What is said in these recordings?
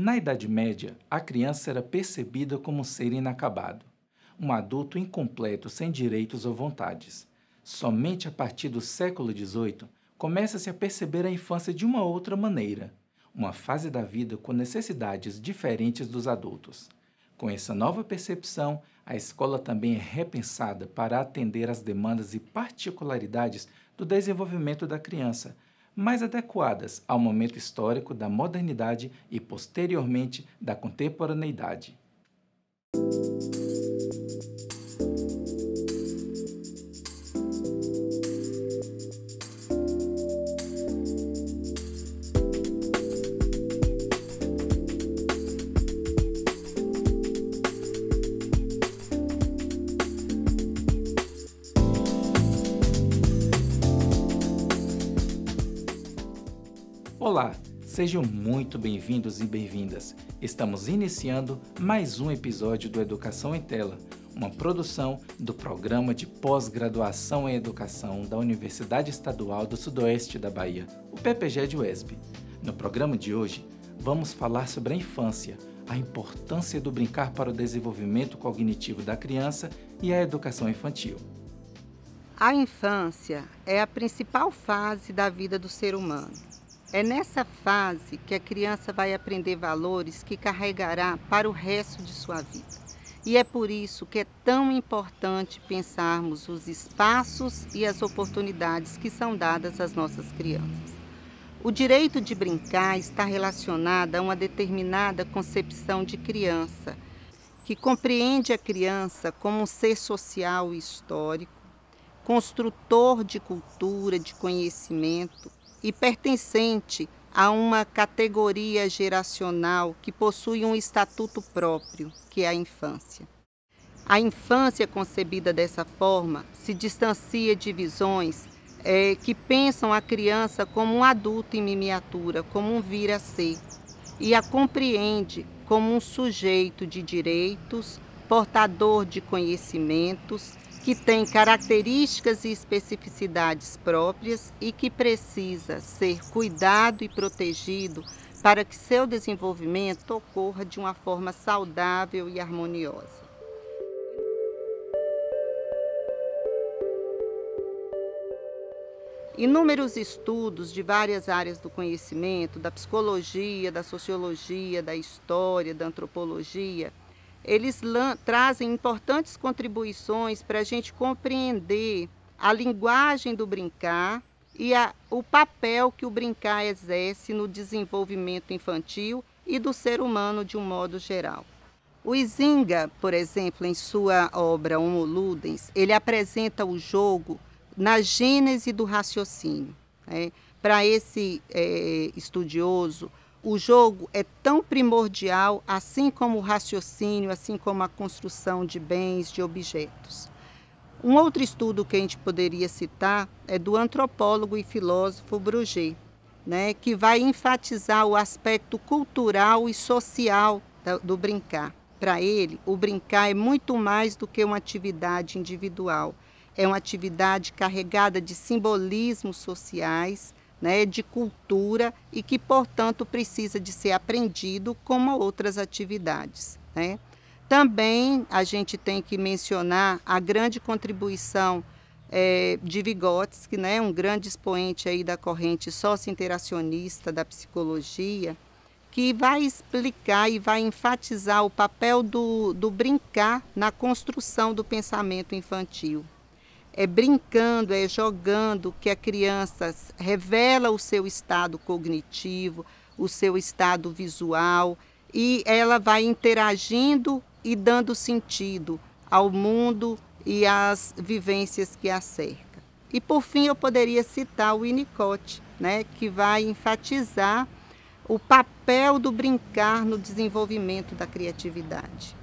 Na Idade Média, a criança era percebida como um ser inacabado, um adulto incompleto sem direitos ou vontades. Somente a partir do século XVIII começa-se a perceber a infância de uma outra maneira, uma fase da vida com necessidades diferentes dos adultos. Com essa nova percepção, a escola também é repensada para atender às demandas e particularidades do desenvolvimento da criança, mais adequadas ao momento histórico da modernidade e, posteriormente, da contemporaneidade. Olá, sejam muito bem-vindos e bem-vindas. Estamos iniciando mais um episódio do Educação em Tela, uma produção do Programa de Pós-Graduação em Educação da Universidade Estadual do Sudoeste da Bahia, o PPG-UESB. No programa de hoje, vamos falar sobre a infância, a importância do brincar para o desenvolvimento cognitivo da criança e a educação infantil. A infância é a principal fase da vida do ser humano. É nessa fase que a criança vai aprender valores que carregará para o resto de sua vida. E é por isso que é tão importante pensarmos os espaços e as oportunidades que são dadas às nossas crianças. O direito de brincar está relacionado a uma determinada concepção de criança, que compreende a criança como um ser social e histórico, construtor de cultura, de conhecimento, e pertencente a uma categoria geracional que possui um estatuto próprio, que é a infância. A infância concebida dessa forma se distancia de visões que pensam a criança como um adulto em miniatura, como um vir a ser, e a compreende como um sujeito de direitos, portador de conhecimentos, que tem características e especificidades próprias e que precisa ser cuidado e protegido para que seu desenvolvimento ocorra de uma forma saudável e harmoniosa. Inúmeros estudos de várias áreas do conhecimento, da psicologia, da sociologia, da história, da antropologia, eles trazem importantes contribuições para a gente compreender a linguagem do brincar e o papel que o brincar exerce no desenvolvimento infantil e do ser humano de um modo geral. O Huizinga, por exemplo, em sua obra Homo Ludens, ele apresenta o jogo na gênese do raciocínio. Para esse estudioso, o jogo é tão primordial, assim como o raciocínio, assim como a construção de bens, de objetos. Um outro estudo que a gente poderia citar é do antropólogo e filósofo Bruguet, que vai enfatizar o aspecto cultural e social do brincar. Para ele, o brincar é muito mais do que uma atividade individual. É uma atividade carregada de simbolismos sociais, de cultura e que, portanto, precisa de ser aprendido como outras atividades. Também a gente tem que mencionar a grande contribuição de Vygotsky, um grande expoente aí da corrente socio-interacionista da psicologia, que vai explicar e vai enfatizar o papel do brincar na construção do pensamento infantil. É brincando, é jogando que a criança revela o seu estado cognitivo, o seu estado visual, e ela vai interagindo e dando sentido ao mundo e às vivências que a cercam. E por fim eu poderia citar o Winnicott, que vai enfatizar o papel do brincar no desenvolvimento da criatividade.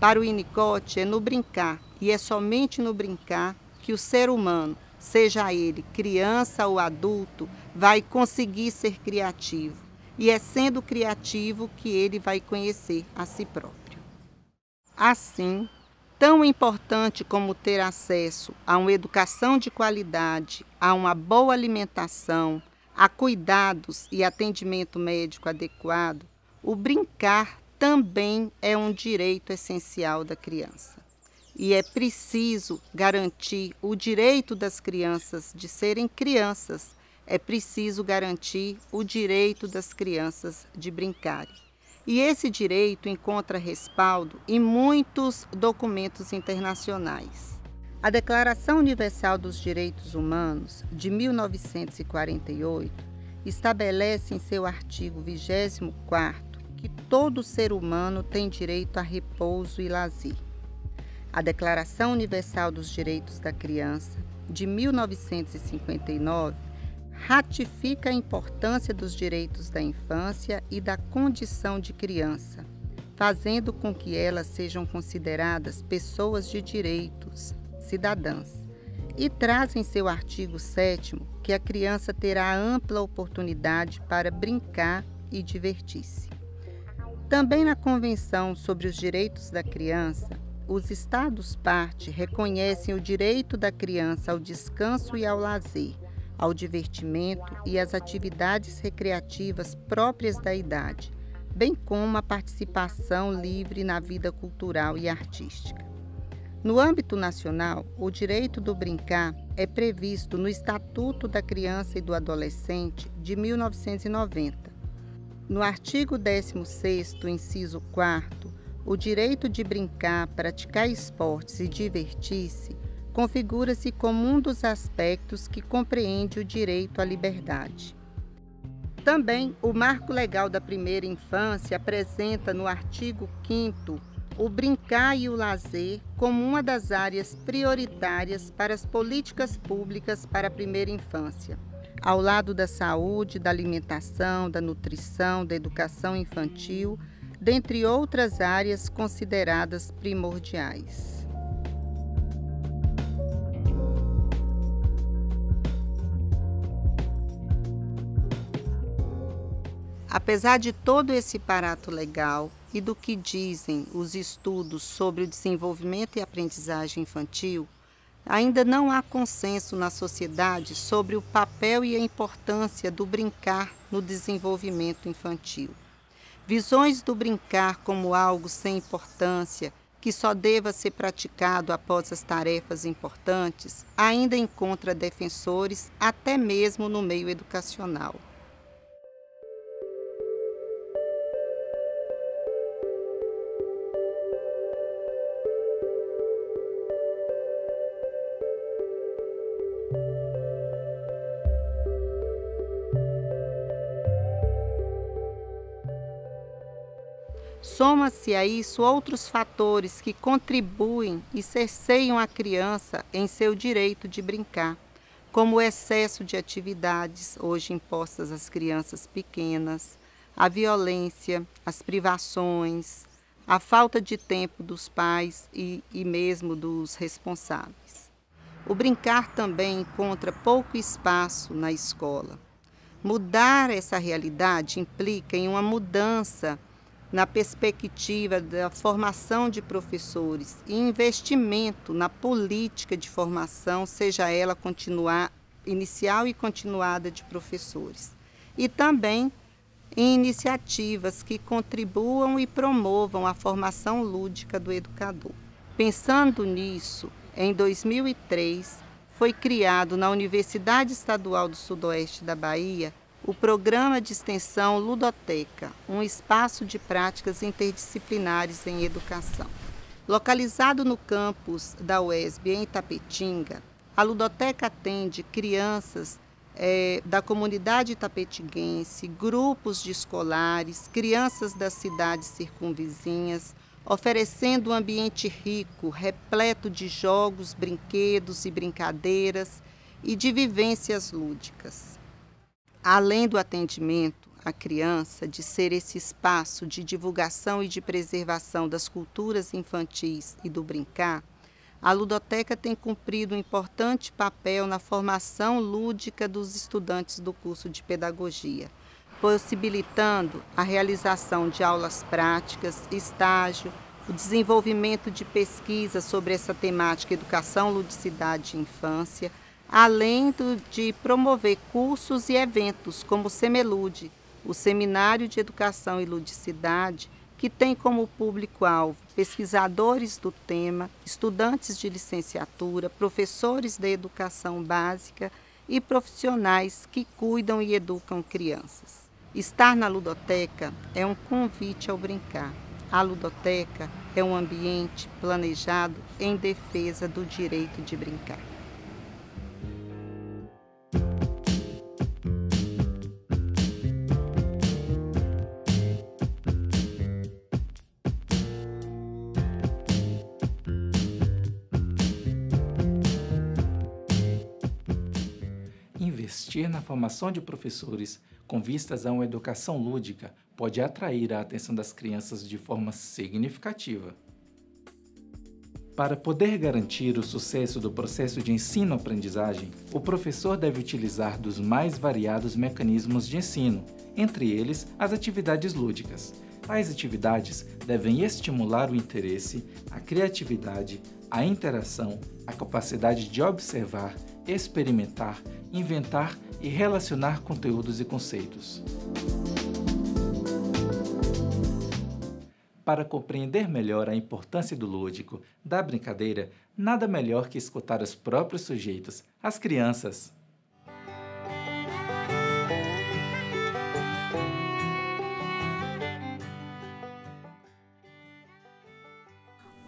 Para o Winnicott é no brincar, e é somente no brincar que o ser humano, seja ele criança ou adulto, vai conseguir ser criativo. E é sendo criativo que ele vai conhecer a si próprio. Assim, tão importante como ter acesso a uma educação de qualidade, a uma boa alimentação, a cuidados e atendimento médico adequado, o brincar também é um direito essencial da criança. E é preciso garantir o direito das crianças de serem crianças. É preciso garantir o direito das crianças de brincarem. E esse direito encontra respaldo em muitos documentos internacionais. A Declaração Universal dos Direitos Humanos, de 1948, estabelece em seu artigo 24º que todo ser humano tem direito a repouso e lazer. A Declaração Universal dos Direitos da Criança, de 1959, ratifica a importância dos direitos da infância e da condição de criança, fazendo com que elas sejam consideradas pessoas de direitos, cidadãs, e traz em seu artigo 7º que a criança terá ampla oportunidade para brincar e divertir-se. Também na Convenção sobre os Direitos da Criança, os Estados-parte reconhecem o direito da criança ao descanso e ao lazer, ao divertimento e às atividades recreativas próprias da idade, bem como a participação livre na vida cultural e artística. No âmbito nacional, o direito do brincar é previsto no Estatuto da Criança e do Adolescente de 1990. No artigo 16º, inciso 4º, o direito de brincar, praticar esportes e divertir-se configura-se como um dos aspectos que compreende o direito à liberdade. Também, o Marco Legal da Primeira Infância apresenta no artigo 5º o brincar e o lazer como uma das áreas prioritárias para as políticas públicas para a primeira infância, ao lado da saúde, da alimentação, da nutrição, da educação infantil, dentre outras áreas consideradas primordiais. Apesar de todo esse aparato legal e do que dizem os estudos sobre o desenvolvimento e aprendizagem infantil, ainda não há consenso na sociedade sobre o papel e a importância do brincar no desenvolvimento infantil. Visões do brincar como algo sem importância, que só deva ser praticado após as tarefas importantes, ainda encontra defensores até mesmo no meio educacional. Soma-se a isso outros fatores que contribuem e cerceiam a criança em seu direito de brincar, como o excesso de atividades hoje impostas às crianças pequenas, a violência, as privações, a falta de tempo dos pais e mesmo dos responsáveis. O brincar também encontra pouco espaço na escola. Mudar essa realidade implica em uma mudança na perspectiva da formação de professores e investimento na política de formação, seja ela inicial e continuada de professores. E também em iniciativas que contribuam e promovam a formação lúdica do educador. Pensando nisso, em 2003, foi criado na Universidade Estadual do Sudoeste da Bahia o Programa de Extensão Ludoteca, um espaço de práticas interdisciplinares em educação. Localizado no campus da UESB em Itapetinga, a Ludoteca atende crianças da comunidade itapetinguense, grupos de escolares, crianças das cidades circunvizinhas, oferecendo um ambiente rico, repleto de jogos, brinquedos e brincadeiras e de vivências lúdicas. Além do atendimento à criança, de ser esse espaço de divulgação e de preservação das culturas infantis e do brincar, a Ludoteca tem cumprido um importante papel na formação lúdica dos estudantes do curso de pedagogia, possibilitando a realização de aulas práticas, estágio, o desenvolvimento de pesquisa sobre essa temática educação, ludicidade e infância, além de promover cursos e eventos como o Semelude, o Seminário de Educação e Ludicidade, que tem como público-alvo pesquisadores do tema, estudantes de licenciatura, professores de educação básica e profissionais que cuidam e educam crianças. Estar na ludoteca é um convite ao brincar. A ludoteca é um ambiente planejado em defesa do direito de brincar. Investir na formação de professores com vistas a uma educação lúdica pode atrair a atenção das crianças de forma significativa. Para poder garantir o sucesso do processo de ensino-aprendizagem, o professor deve utilizar dos mais variados mecanismos de ensino, entre eles as atividades lúdicas. Tais atividades devem estimular o interesse, a criatividade, a interação, a capacidade de observar, experimentar, inventar e relacionar conteúdos e conceitos. Para compreender melhor a importância do lúdico, da brincadeira, nada melhor que escutar os próprios sujeitos, as crianças.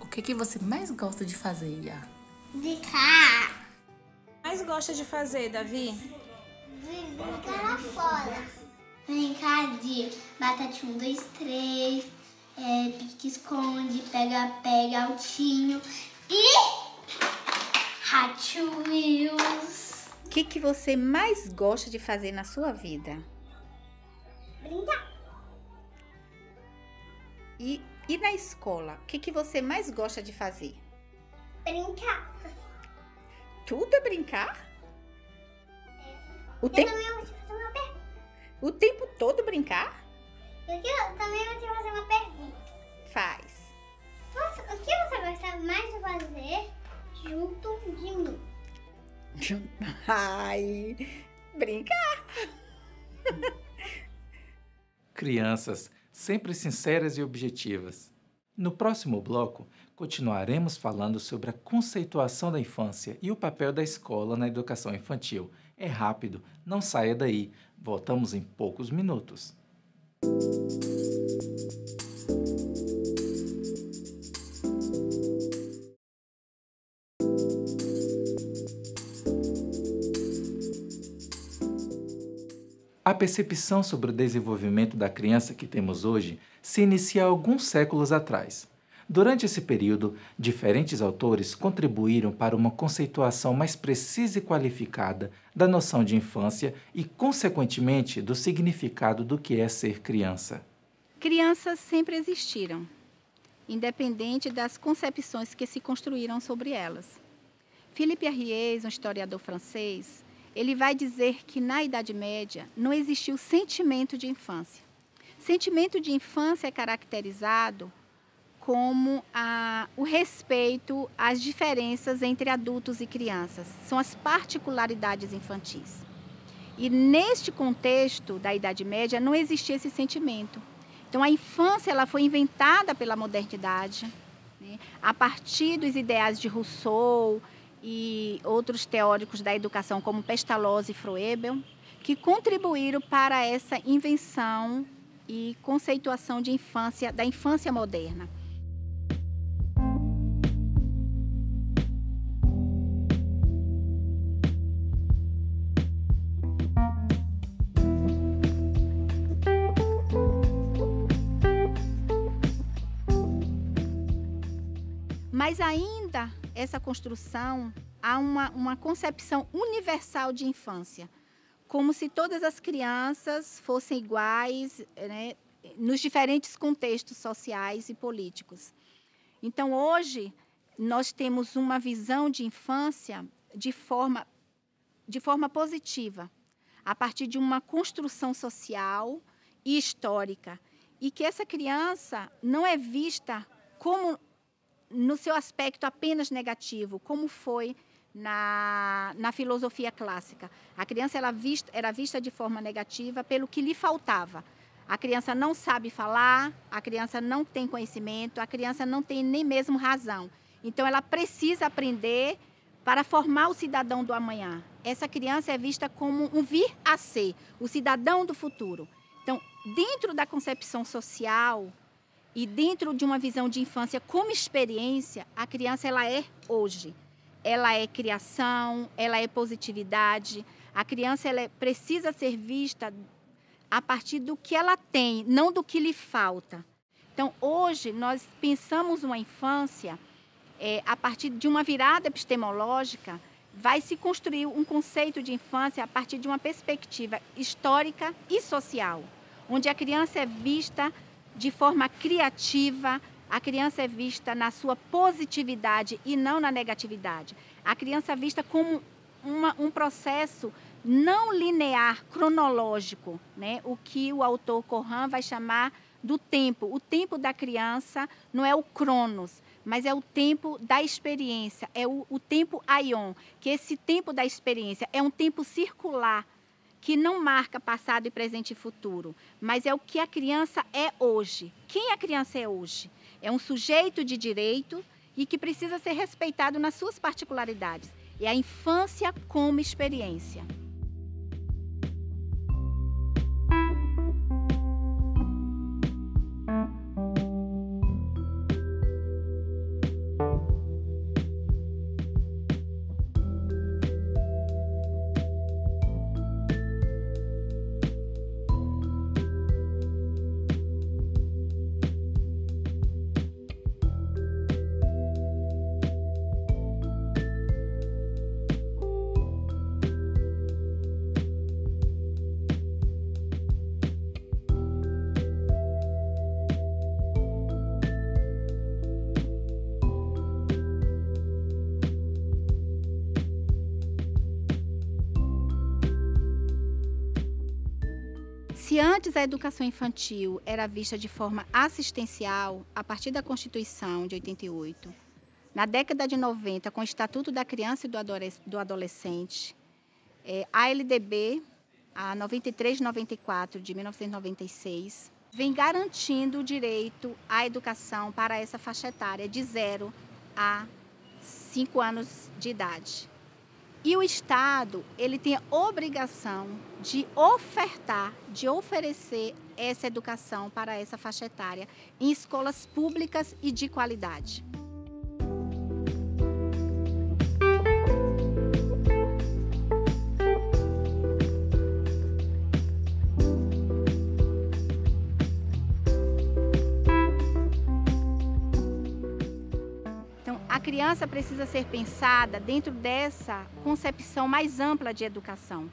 O que você mais gosta de fazer, Iá? Brincar. Mais gosta de fazer, Davi? Brincar lá fora. Brincar de batatinha 1, 2, 3, pique-esconde, pega-pega, altinho e Hot Wheels. O que você mais gosta de fazer na sua vida? Brincar. E na escola, o que você mais gosta de fazer? Brincar. Tudo é brincar? O tempo... também vou te fazer uma pergunta. O tempo todo brincar? Eu também vou te fazer uma pergunta. Faz. O que você gosta mais de fazer junto de mim? Ai, brincar. Crianças, sempre sinceras e objetivas. No próximo bloco, continuaremos falando sobre a conceituação da infância e o papel da escola na educação infantil. É rápido, não saia daí. Voltamos em poucos minutos. A percepção sobre o desenvolvimento da criança que temos hoje se inicia há alguns séculos atrás. Durante esse período, diferentes autores contribuíram para uma conceituação mais precisa e qualificada da noção de infância e, consequentemente, do significado do que é ser criança. Crianças sempre existiram, independente das concepções que se construíram sobre elas. Philippe Arriès, um historiador francês, ele vai dizer que na Idade Média não existiu sentimento de infância. Sentimento de infância é caracterizado como o respeito às diferenças entre adultos e crianças. São as particularidades infantis. E neste contexto da Idade Média não existia esse sentimento. Então a infância ela foi inventada pela modernidade, né, a partir dos ideais de Rousseau e outros teóricos da educação como Pestalozzi e Froebel, que contribuíram para essa invenção e conceituação de infância, da infância moderna. Mas ainda essa construção há uma concepção universal de infância, como se todas as crianças fossem iguais, né, nos diferentes contextos sociais e políticos. Então, hoje, nós temos uma visão de infância de forma positiva, a partir de uma construção social e histórica, e que essa criança não é vista como no seu aspecto apenas negativo, como foi na filosofia clássica. A criança era vista de forma negativa pelo que lhe faltava. A criança não sabe falar, a criança não tem conhecimento, a criança não tem nem mesmo razão. Então, ela precisa aprender para formar o cidadão do amanhã. Essa criança é vista como um vir a ser, o cidadão do futuro. Então, dentro da concepção social e dentro de uma visão de infância como experiência, a criança ela é hoje. Ela é criação, ela é positividade. A criança precisa ser vista a partir do que ela tem, não do que lhe falta. Então, hoje, nós pensamos uma infância, a partir de uma virada epistemológica, vai se construir um conceito de infância a partir de uma perspectiva histórica e social, onde a criança é vista de forma criativa, a criança é vista na sua positividade e não na negatividade. A criança é vista como um processo não linear, cronológico, né? O que o autor Cohan vai chamar do tempo. O tempo da criança não é o cronos, mas é o tempo da experiência, é o tempo aion, que esse tempo da experiência é um tempo circular, que não marca passado e presente e futuro, mas é o que a criança é hoje. Quem a criança é hoje? É um sujeito de direito e que precisa ser respeitado nas suas particularidades. É a infância como experiência. Se antes a educação infantil era vista de forma assistencial, a partir da Constituição de 88, na década de 90, com o Estatuto da Criança e do Adolescente, a LDB, a 93/94 de 1996, vem garantindo o direito à educação para essa faixa etária de 0 a 5 anos de idade. E o Estado, ele tem a obrigação de ofertar, de oferecer essa educação para essa faixa etária em escolas públicas e de qualidade. A criança precisa ser pensada dentro dessa concepção mais ampla de educação.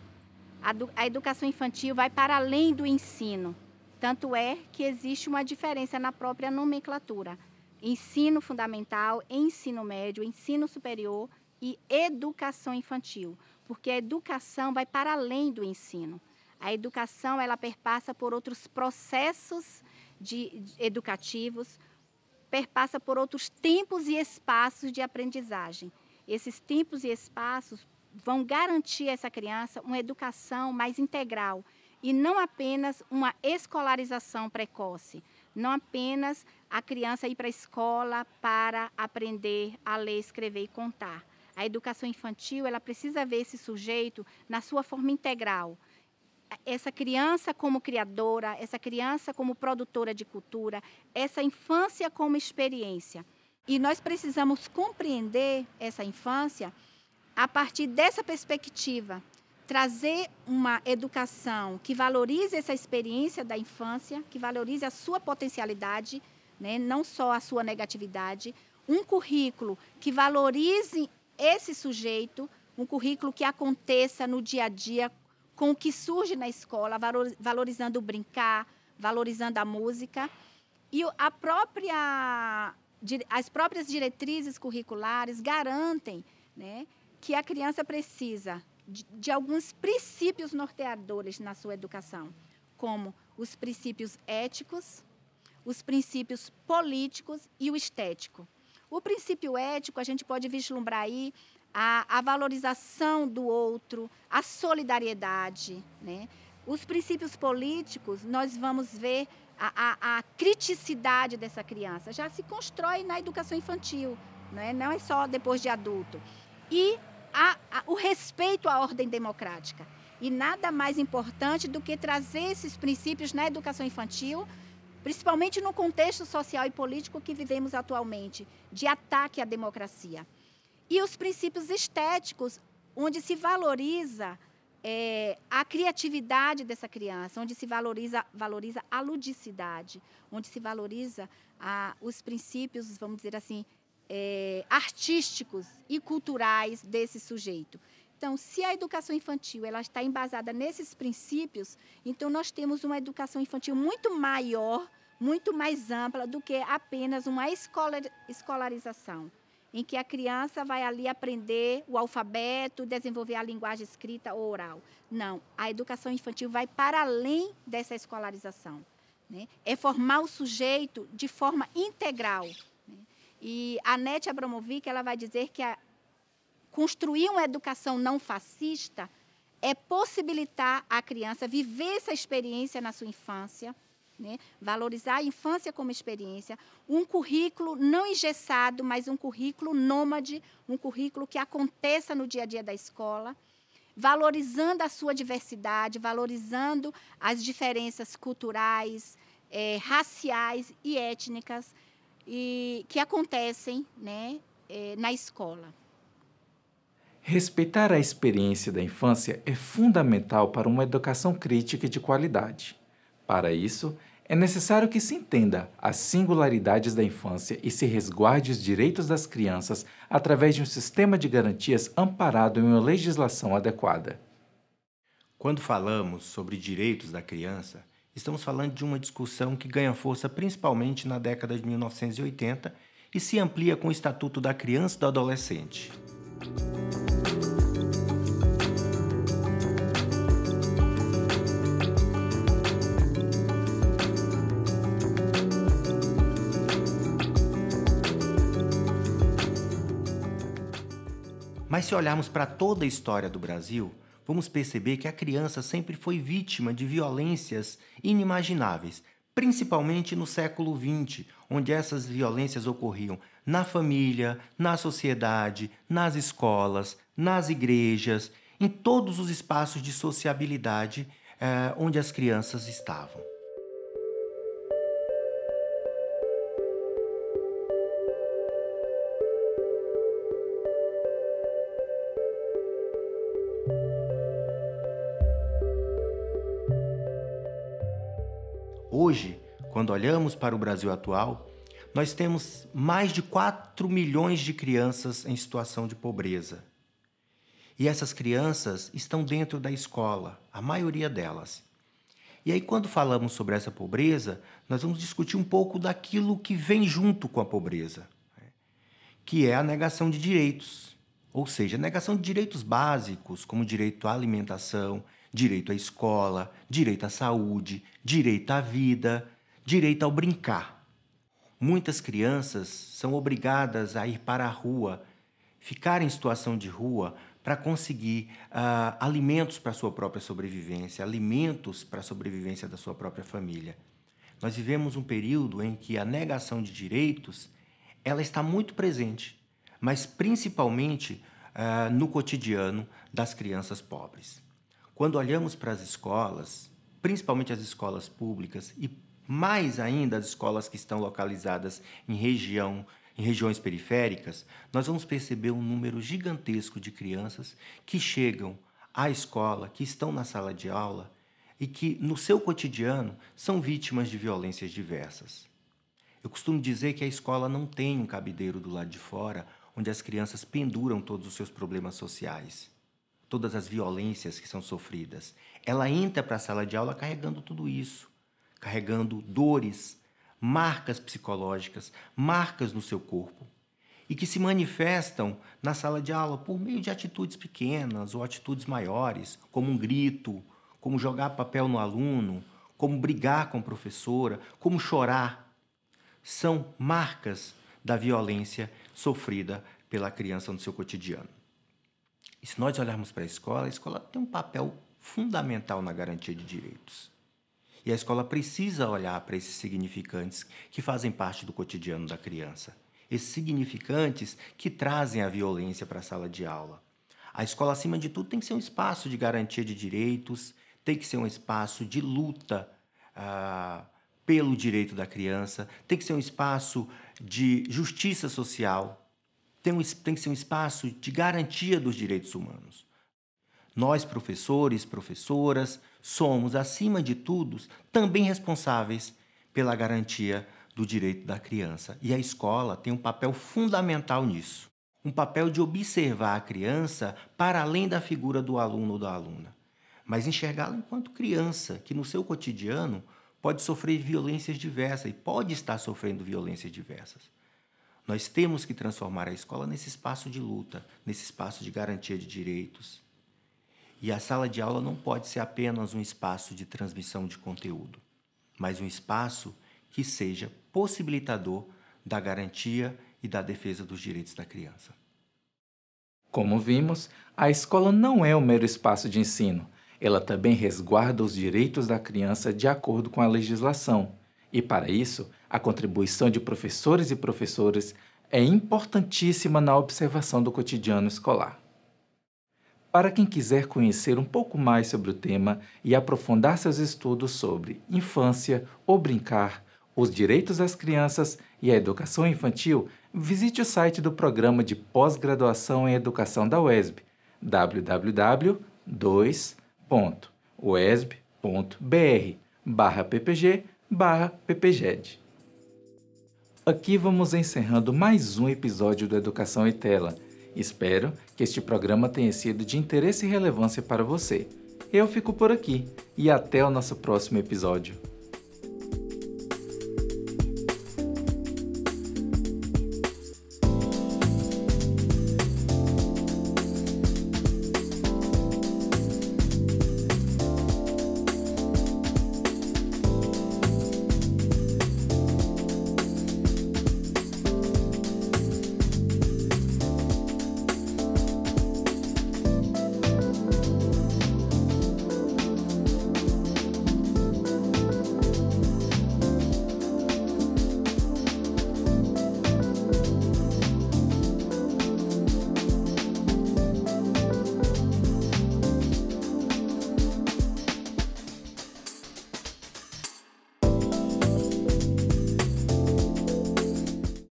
A educação infantil vai para além do ensino. Tanto é que existe uma diferença na própria nomenclatura. Ensino fundamental, ensino médio, ensino superior e educação infantil. Porque a educação vai para além do ensino. A educação ela perpassa por outros processos educativos, perpassa por outros tempos e espaços de aprendizagem. Esses tempos e espaços vão garantir a essa criança uma educação mais integral e não apenas uma escolarização precoce, não apenas a criança ir para a escola para aprender a ler, escrever e contar. A educação infantil ela precisa ver esse sujeito na sua forma integral. Essa criança como criadora, essa criança como produtora de cultura, essa infância como experiência. E nós precisamos compreender essa infância a partir dessa perspectiva, trazer uma educação que valorize essa experiência da infância, que valorize a sua potencialidade, né, não só a sua negatividade, um currículo que valorize esse sujeito, um currículo que aconteça no dia a dia, com o que surge na escola, valorizando o brincar, valorizando a música. E as próprias diretrizes curriculares garantem, né, que a criança precisa de alguns princípios norteadores na sua educação, como os princípios éticos, os princípios políticos e o estético. O princípio ético, a gente pode vislumbrar aí a valorização do outro, a solidariedade, né? Os princípios políticos, nós vamos ver a criticidade dessa criança. Já se constrói na educação infantil, né? Não é só depois de adulto. E o respeito à ordem democrática. E nada mais importante do que trazer esses princípios na educação infantil, principalmente no contexto social e político que vivemos atualmente, de ataque à democracia. E os princípios estéticos, onde se valoriza a criatividade dessa criança, onde se valoriza a ludicidade, onde se valoriza os princípios, vamos dizer assim, artísticos e culturais desse sujeito. Então, se a educação infantil ela está embasada nesses princípios, então nós temos uma educação infantil muito maior, muito mais ampla do que apenas uma escolarização, em que a criança vai ali aprender o alfabeto, desenvolver a linguagem escrita ou oral. Não, a educação infantil vai para além dessa escolarização, né? É formar o sujeito de forma integral, né? E a Annette Abramovic ela vai dizer que construir uma educação não fascista é possibilitar a criança viver essa experiência na sua infância, né? Valorizar a infância como experiência, um currículo não engessado, mas um currículo nômade, um currículo que aconteça no dia a dia da escola, valorizando a sua diversidade, valorizando as diferenças culturais, raciais e étnicas que acontecem, né, na escola. Respeitar a experiência da infância é fundamental para uma educação crítica e de qualidade. Para isso, é necessário que se entenda as singularidades da infância e se resguarde os direitos das crianças através de um sistema de garantias amparado em uma legislação adequada. Quando falamos sobre direitos da criança, estamos falando de uma discussão que ganha força principalmente na década de 1980 e se amplia com o Estatuto da Criança e do Adolescente. Mas se olharmos para toda a história do Brasil, vamos perceber que a criança sempre foi vítima de violências inimagináveis, principalmente no século XX, onde essas violências ocorriam na família, na sociedade, nas escolas, nas igrejas, em todos os espaços de sociabilidade onde as crianças estavam. Hoje, quando olhamos para o Brasil atual, nós temos mais de 4 milhões de crianças em situação de pobreza. E essas crianças estão dentro da escola, a maioria delas. E aí, quando falamos sobre essa pobreza, nós vamos discutir um pouco daquilo que vem junto com a pobreza, que é a negação de direitos, ou seja, a negação de direitos básicos, como direito à alimentação, direito à escola, direito à saúde, direito à vida, direito ao brincar. Muitas crianças são obrigadas a ir para a rua, ficar em situação de rua para conseguir alimentos para a sua própria sobrevivência, alimentos para a sobrevivência da sua própria família. Nós vivemos um período em que a negação de direitos ela está muito presente, mas principalmente no cotidiano das crianças pobres. Quando olhamos para as escolas, principalmente as escolas públicas e mais ainda as escolas que estão localizadas em regiões periféricas, nós vamos perceber um número gigantesco de crianças que chegam à escola, que estão na sala de aula e que, no seu cotidiano, são vítimas de violências diversas. Eu costumo dizer que a escola não tem um cabideiro do lado de fora, onde as crianças penduram todos os seus problemas sociais, todas as violências que são sofridas. Ela entra para a sala de aula carregando tudo isso, carregando dores, marcas psicológicas, marcas no seu corpo, e que se manifestam na sala de aula por meio de atitudes pequenas ou atitudes maiores, como um grito, como jogar papel no aluno, como brigar com a professora, como chorar. São marcas da violência sofrida pela criança no seu cotidiano. E se nós olharmos para a escola tem um papel fundamental na garantia de direitos. E a escola precisa olhar para esses significantes que fazem parte do cotidiano da criança. Esses significantes que trazem a violência para a sala de aula. A escola, acima de tudo, tem que ser um espaço de garantia de direitos, tem que ser um espaço de luta pelo direito da criança, tem que ser um espaço de justiça social, tem que ser um espaço de garantia dos direitos humanos. Nós, professores, professoras, somos, acima de tudo, também responsáveis pela garantia do direito da criança. E a escola tem um papel fundamental nisso. Um papel de observar a criança para além da figura do aluno ou da aluna, mas enxergá-la enquanto criança, que no seu cotidiano pode sofrer violências diversas e pode estar sofrendo violências diversas. Nós temos que transformar a escola nesse espaço de luta, nesse espaço de garantia de direitos. E a sala de aula não pode ser apenas um espaço de transmissão de conteúdo, mas um espaço que seja possibilitador da garantia e da defesa dos direitos da criança. Como vimos, a escola não é um mero espaço de ensino. Ela também resguarda os direitos da criança de acordo com a legislação. E, para isso, a contribuição de professores e professoras é importantíssima na observação do cotidiano escolar. Para quem quiser conhecer um pouco mais sobre o tema e aprofundar seus estudos sobre infância, o brincar, os direitos das crianças e a educação infantil, visite o site do Programa de Pós-Graduação em Educação da UESB, www.uesb.br/ppg/ppged. Aqui vamos encerrando mais um episódio do Educação em Tela. Espero que este programa tenha sido de interesse e relevância para você. Eu fico por aqui e até o nosso próximo episódio.